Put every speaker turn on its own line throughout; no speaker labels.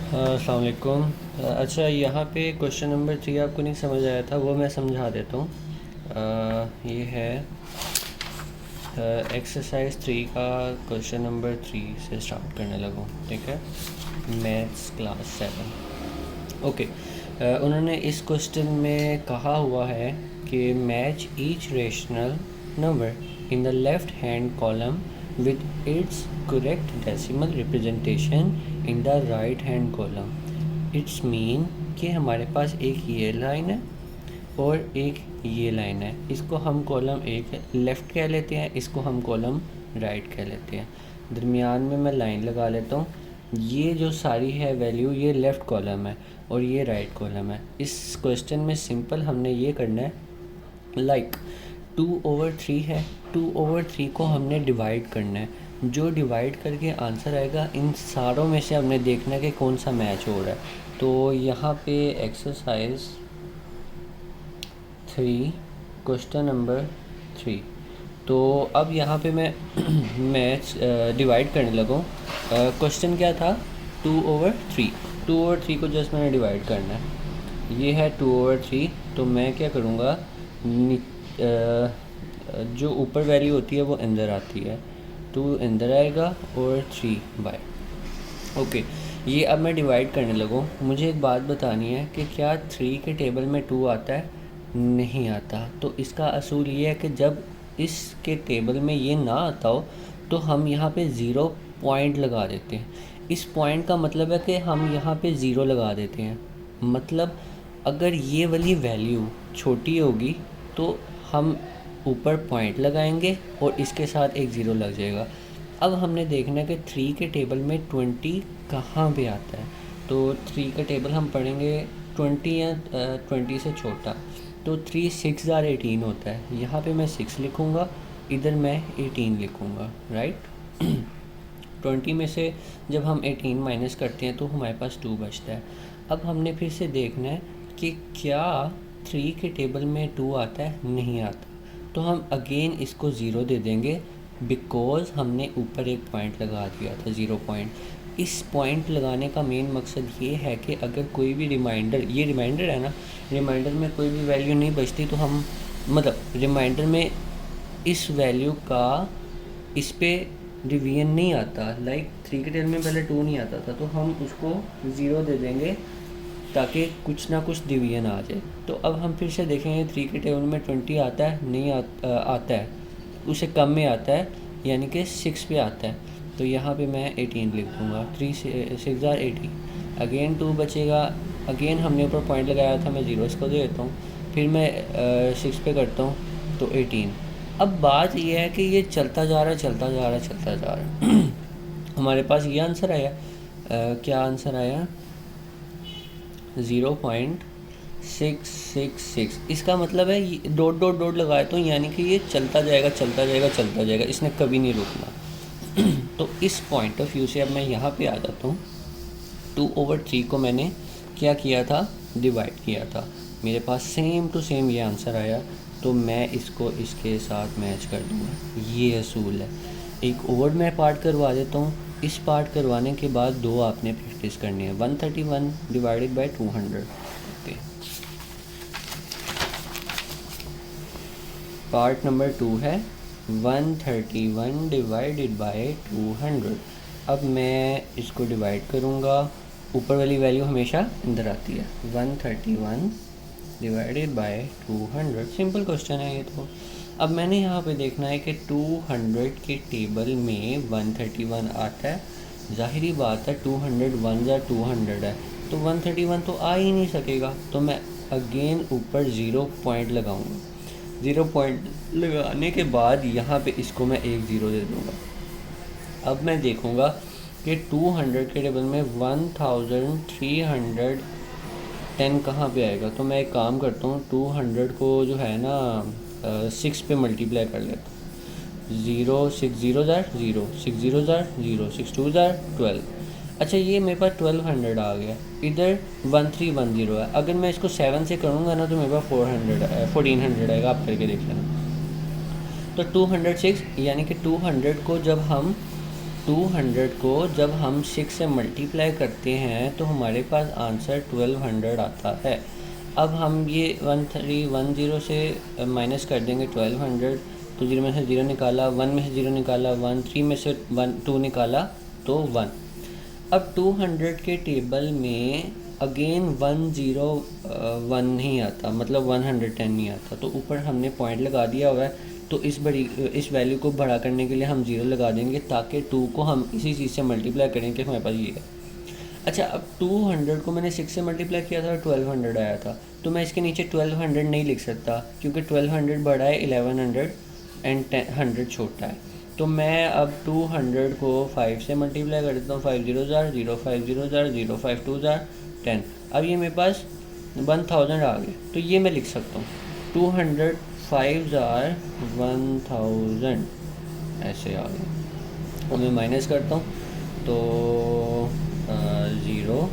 अस्सलाम वालेकुम। अच्छा, यहाँ पे क्वेश्चन नंबर 3 आपको नहीं समझ आया था, वो मैं समझा देता हूँ। ये है एक्सरसाइज 3 का क्वेश्चन नंबर 3 से स्टार्ट करने लगूँ, ठीक है। Maths class 7। ओके। उन्होंने इस क्वेश्चन में कहा हुआ है कि match each rational number in the left hand column with its correct decimal representation in the right hand column. It's mean कि हमारे पास एक ये लाइन है और एक ये लाइन है। इसको हम कॉलम एक लेफ़्ट कह लेते हैं, इसको हम कॉलम राइट कह लेते हैं। दरमियान में मैं लाइन लगा लेता हूँ। ये जो सारी है वैल्यू, ये लेफ़्ट कॉलम है और ये राइट कॉलम है। इस क्वेश्चन में सिंपल हमने ये करना है, लाइक 2/3 है, 2/3 को हमने डिवाइड करना है। जो डिवाइड करके आंसर आएगा, इन सारों में से हमने देखना है कि कौन सा मैच हो रहा है। तो यहाँ पे एक्सरसाइज 3 क्वेश्चन नंबर 3। तो अब यहाँ पे मैं मैच डिवाइड करने लगूँ। क्वेश्चन क्या था? 2/3। 2/3 को जस्ट मैंने डिवाइड करना है। ये है 2/3। तो मैं क्या करूँगा, जो ऊपर वैल्यू होती है वो अंदर आती है, 2 अंदर आएगा और 3 बाय। ओके, ये अब मैं डिवाइड करने लगूँ। मुझे एक बात बतानी है कि क्या 3 के टेबल में 2 आता है? नहीं आता। तो इसका असूल ये है कि जब इसके टेबल में ये ना आता हो तो हम यहाँ पे 0 पॉइंट लगा देते हैं। इस पॉइंट का मतलब है कि हम यहाँ पे 0 लगा देते हैं। मतलब अगर ये वाली वैल्यू छोटी होगी तो हम ऊपर पॉइंट लगाएंगे और इसके साथ एक 0 लग जाएगा। अब हमने देखना है कि 3 के टेबल में 20 कहाँ पे आता है। तो 3 का टेबल हम पढ़ेंगे 20 या 20 से छोटा। तो 3 6 ज़ार 18 होता है। यहाँ पे मैं 6 लिखूँगा, इधर मैं 18 लिखूँगा, राइट। 20 में से जब हम 18 माइनस करते हैं तो हमारे पास 2 बचता है। अब हमने फिर से देखना है कि क्या 3 के टेबल में 2 आता है? नहीं आता। तो हम अगेन इसको 0 दे देंगे, बिकॉज़ हमने ऊपर एक पॉइंट लगा दिया था, 0 पॉइंट। इस पॉइंट लगाने का मेन मकसद ये है कि अगर कोई भी रिमाइंडर, ये रिमाइंडर है ना, रिमाइंडर में कोई भी वैल्यू नहीं बचती तो हम, मतलब रिमाइंडर में इस वैल्यू का इस पे डिवीजन नहीं आता। लाइक 3 के टेबल में पहले 2 नहीं आता था तो हम उसको 0 दे देंगे ताकि कुछ ना कुछ डिवीजन आ जाए। तो अब हम फिर से देखेंगे 3 के टेबल में 20 आता है? नहीं आता है, उसे कम में आता है, यानी कि 6 पे आता है। तो यहाँ पे मैं 18 लिख दूँगा। 3 6 ज़ार 18। अगेन 2 बचेगा, अगेन हमने ऊपर पॉइंट लगाया था, मैं 0 इसको दे देता हूँ। फिर मैं 6 पे करता हूँ तो 18। अब बात यह है कि ये चलता जा रहा है, चलता जा रहा है, चलता जा रहा है। हमारे पास ये आंसर आया। क्या आंसर आया? 0.666। इसका मतलब है डॉट डॉट डॉट लगाए तो यानी कि ये चलता जाएगा, चलता जाएगा, चलता जाएगा, इसने कभी नहीं रुकना। तो इस पॉइंट ऑफ व्यू से अब मैं यहाँ पे आ जाता हूँ। 2/3 को मैंने क्या किया था? डिवाइड किया था। मेरे पास सेम टू सेम ये आंसर आया, तो मैं इसको इसके साथ मैच कर दूँगा। ये असूल है। एक और मैं पार्ट करवा देता हूँ। इस पार्ट करवाने के बाद 2 आपने प्रैक्टिस करनी है। 131 divided by 200। Okay, part number 2 है 131 डिवाइडेड बाय 200। अब मैं इसको डिवाइड करूँगा, ऊपर वाली वैल्यू हमेशा अंदर आती है। 131 डिवाइडेड बाय 200। सिंपल क्वेश्चन है ये तो। अब मैंने यहाँ पे देखना है कि 200 के टेबल में 131 आता है। ज़ाहिरी बात है 200 1 ज़ार 200 है, तो 131 तो आ ही नहीं सकेगा। तो मैं अगेन ऊपर 0 पॉइंट लगाऊंगा। 0 पॉइंट लगाने के बाद यहाँ पे इसको मैं एक 0 दे दूँगा। अब मैं देखूँगा कि 200 के टेबल में 1310 कहाँ पे आएगा। तो मैं एक काम करता हूँ, 200 को जो है ना 6 पे मल्टीप्लाई कर लेता हूँ। 0 6 0 ज़ार 0, 6 0 ज़ार 0, 6 2 ज़ार 12। अच्छा, ये मेरे पास 1200 आ गया। इधर 1310 है। अगर मैं इसको 7 से करूँगा ना तो मेरे पास 1400 आएगा। आप करके देख लेना। तो 206 यानी कि 200 को जब हम 200 को जब हम 6 से मल्टीप्लाई करते हैं तो हमारे पास आंसर 1200 आता है। अब हम ये 1310 से माइनस कर देंगे 1200, तो 0 में से 0 निकाला, 1 में से 0 निकाला 1, 3 में से 2 निकाला तो 1। अब 200 के टेबल में अगेन 101 नहीं आता, मतलब 110 नहीं आता, तो ऊपर हमने पॉइंट लगा दिया हुआ है। तो इस वैल्यू को बड़ा करने के लिए हम 0 लगा देंगे ताकि 2 को हम इसी चीज़ से मल्टीप्लाई करें कि हमारे पास ये है। अच्छा, अब 200 को मैंने 6 से मल्टीप्लाई किया था और 1200 आया था, तो मैं इसके नीचे 1200 नहीं लिख सकता क्योंकि 1200 बड़ा है 1100 एंड 100 छोटा है। तो मैं अब 200 को 5 से मल्टीप्लाई कर देता हूँ, 5 0 ज़ार 0 5 0 ज़ार 0 5 2 ज़ार 10। अब ये मेरे पास 1000 आ गया, तो ये मैं लिख सकता हूँ 200 5 ज़ार 1000 ऐसे आ गया। और मैं माइनस करता हूँ तो 0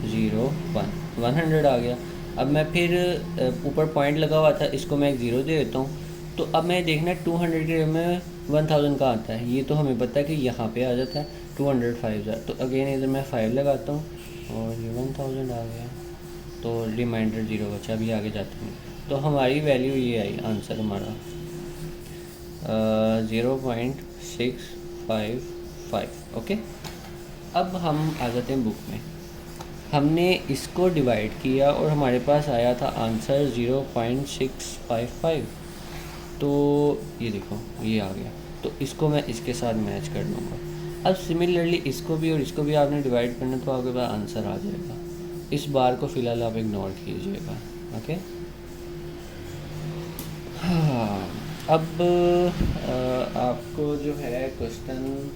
0 1 100 आ गया। अब मैं फिर ऊपर पॉइंट लगा हुआ था, इसको मैं एक 0 दे देता हूँ। तो अब मैं देखना 200 के में 1000 का आता है, ये तो हमें पता है कि यहाँ पे आ जाता है 205 तो अगेन इधर मैं 5 लगाता हूँ और ये 1000 आ गया, तो रिमाइंडर 0 बचा, अभी आगे जाते हैं। तो हमारी वैल्यू ये आई, आंसर हमारा 0.655। ओके, अब हम आ जाते हैं बुक में। हमने इसको डिवाइड किया और हमारे पास आया था आंसर 0.655। तो ये देखो ये आ गया, तो इसको मैं इसके साथ मैच कर लूँगा। अब सिमिलरली इसको भी और इसको भी आपने डिवाइड करना, तो आपके पास आंसर आ जाएगा। इस बार को फ़िलहाल आप इग्नोर कीजिएगा। ओके, हाँ, अब आपको जो है क्वेश्चन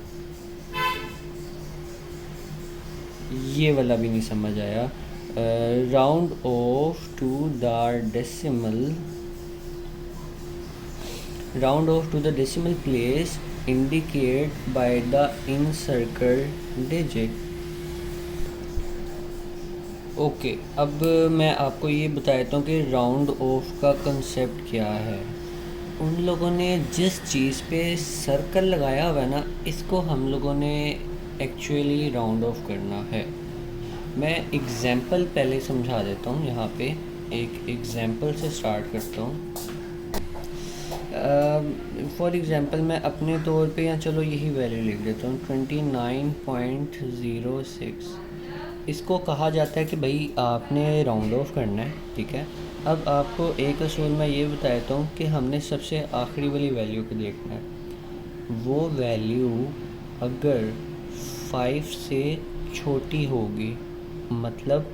ये वाला भी नहीं समझ आया। Round off to the decimal place indicate by the encircled digit। Okay, अब मैं आपको ये बता देता हूँ कि राउंड ऑफ का कंसेप्ट क्या है। उन लोगों ने जिस चीज़ पे सर्कल लगाया हुआ है ना, इसको हम लोगों ने एक्चुअली राउंड ऑफ करना है। मैं एग्ज़ाम्पल पहले समझा देता हूँ। यहाँ पे एक एग्ज़ाम्पल से स्टार्ट करता हूँ। फॉर एग्ज़ाम्पल मैं अपने तौर पे या चलो यही वैल्यू लिख देता हूँ 29.06। इसको कहा जाता है कि भाई आपने राउंड ऑफ करना है, ठीक है। अब आपको एक असूल मैं ये बता देता हूँ कि हमने सबसे आखिरी वाली वैल्यू को देखना है। वो वैल्यू अगर 5 से छोटी होगी, मतलब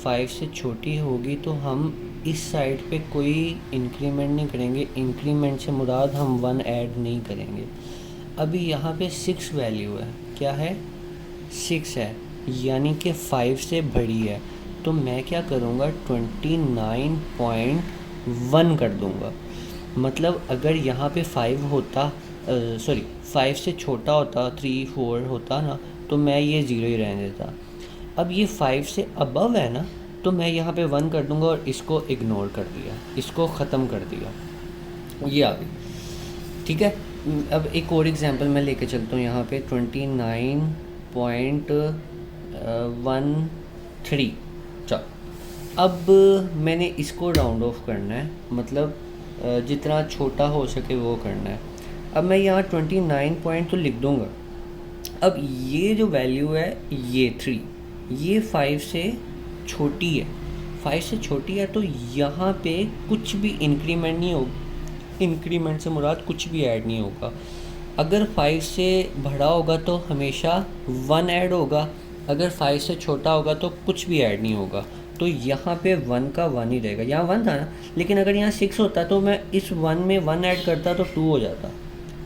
5 से छोटी होगी, तो हम इस साइड पे कोई इंक्रीमेंट नहीं करेंगे। इंक्रीमेंट से मुराद हम 1 ऐड नहीं करेंगे। अभी यहाँ पे 6 वैल्यू है, क्या है 6 है, यानी कि 5 से बड़ी है। तो मैं क्या करूँगा 29.1 कर दूँगा। मतलब अगर यहाँ पे 5 होता, 5 से छोटा होता, 3 4 होता ना, तो मैं ये 0 ही रहने देता। अब ये 5 से अबव है ना, तो मैं यहाँ पे 1 कर दूँगा और इसको इग्नोर कर दिया, इसको ख़त्म कर दिया, ये आ गई, ठीक है। अब एक और एग्जांपल मैं लेके चलता हूँ यहाँ पे 29.13। चल, अब मैंने इसको राउंड ऑफ करना है, मतलब जितना छोटा हो सके वो करना है। अब मैं यहाँ 29 पॉइंट तो लिख दूँगा। अब ये जो वैल्यू है ये 3, ये 5 से छोटी है, 5 से छोटी है, तो यहाँ पे कुछ भी इंक्रीमेंट नहीं होगा। इंक्रीमेंट से मुराद कुछ भी ऐड नहीं होगा। अगर 5 से बड़ा होगा तो हमेशा 1 ऐड होगा, अगर 5 से छोटा होगा तो कुछ भी ऐड नहीं होगा। तो यहाँ पे 1 का 1 ही रहेगा। यहाँ 1 था ना, लेकिन अगर यहाँ 6 होता तो मैं इस 1 में 1 ऐड करता तो 2 हो जाता,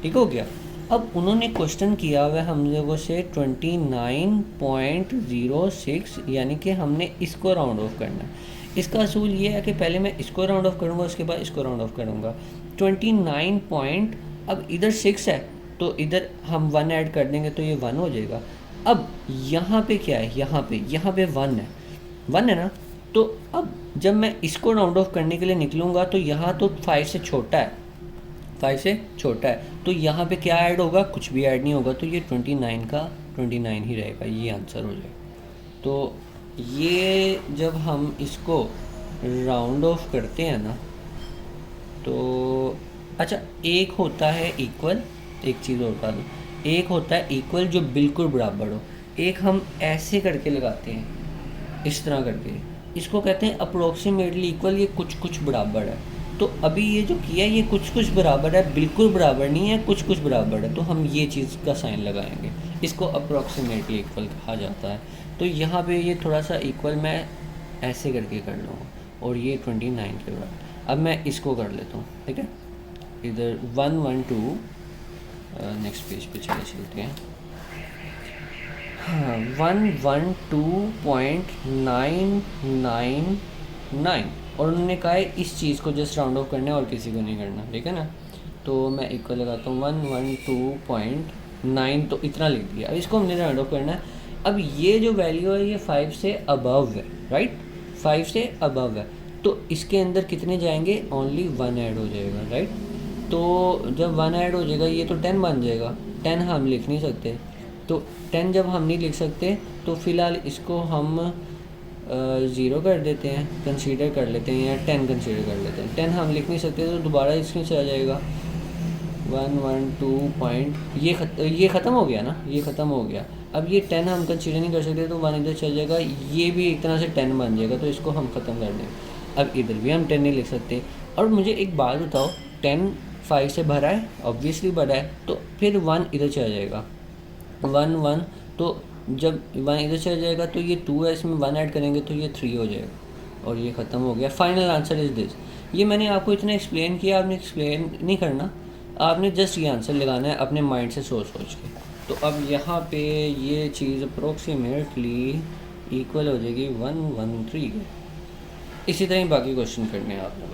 ठीक हो गया। अब उन्होंने क्वेश्चन किया हुआ हम लोगों से 29.06, यानी कि हमने इसको राउंड ऑफ करना है। इसका असूल ये है कि पहले मैं इसको राउंड ऑफ करूँगा, उसके बाद इसको राउंड ऑफ करूँगा। 29 पॉइंट, अब इधर 6 है तो इधर हम 1 ऐड कर देंगे तो ये 1 हो जाएगा। अब यहाँ पे क्या है, यहाँ पे 1 है ना। तो अब जब मैं इसको राउंड ऑफ करने के लिए निकलूँगा तो यहाँ तो 5 से छोटा है, 5 से छोटा है, तो यहाँ पे क्या ऐड होगा, कुछ भी ऐड नहीं होगा, तो ये 29 का 29 ही रहेगा, ये आंसर हो जाएगा। तो ये जब हम इसको राउंड ऑफ करते हैं ना, तो अच्छा एक होता है इक्वल, एक चीज़ और बता दूँ, एक होता है इक्वल जो बिल्कुल बराबर हो, एक हम ऐसे करके लगाते हैं, इस तरह करके, इसको कहते हैं अप्रोक्सीमेटली इक्वल, ये कुछ कुछ बराबर है। तो अभी ये जो किया है ये कुछ कुछ बराबर है, बिल्कुल बराबर नहीं है, कुछ कुछ बराबर है, तो हम ये चीज़ का साइन लगाएंगे, इसको अप्रोक्सीमेटली इक्वल कहा जाता है। तो यहाँ पे ये थोड़ा सा इक्वल मैं ऐसे करके कर लूँगा, और ये 29 के बराबर। अब मैं इसको कर लेता हूँ, ठीक है, इधर 112 नेक्स्ट पेज पे चले चलते हैं। हाँ 112.999, और उन्होंने कहा है इस चीज़ को जस्ट राउंड ऑफ करना है और किसी को नहीं करना, ठीक है ना। तो मैं इक्वल लगाता हूँ 112.9, तो इतना लिख दिया। अब इसको हमने राउंड ऑफ करना है। अब ये जो वैल्यू है ये 5 से अबव है, राइट, 5 से अबव है, तो इसके अंदर कितने जाएंगे, ओनली 1 ऐड हो जाएगा, राइट। तो जब 1 ऐड हो जाएगा ये तो 10 बन जाएगा, 10 हम लिख नहीं सकते, तो 10 जब हम नहीं लिख सकते तो फ़िलहाल इसको हम 0 कर देते हैं, कंसीडर कर लेते हैं, या 10 कंसीडर कर लेते हैं। 10 हम लिख नहीं सकते तो दोबारा इसमें से आ जाएगा 112 पॉइंट, ये ख़त्म हो गया ना, ये ख़त्म हो गया। अब ये 10 हम कंसीडर नहीं कर सकते तो 1 इधर चल जाएगा, ये भी एक तरह से 10 बन जाएगा, तो इसको हम ख़त्म कर देंगे। अब इधर भी हम 10 नहीं लिख सकते। और मुझे एक बात बताओ, 10 5 से भरा है, ऑब्वियसली भरा है, तो फिर 1 इधर चला जाएगा, 1 तो जब 1 इधर चला जाएगा तो ये 2 है, इसमें 1 ऐड करेंगे तो ये 3 हो जाएगा, और ये ख़त्म हो गया। Final answer is this. ये मैंने आपको इतना एक्सप्लेन किया, आपने एक्सप्लेन नहीं करना, आपने जस्ट ये आंसर लगाना है अपने माइंड से सोच सोच के। तो अब यहाँ पे ये चीज़ अप्रोक्सीमेटली इक्वल हो जाएगी 113 के। इसी तरह ही बाकी क्वेश्चन करने हैं आपने।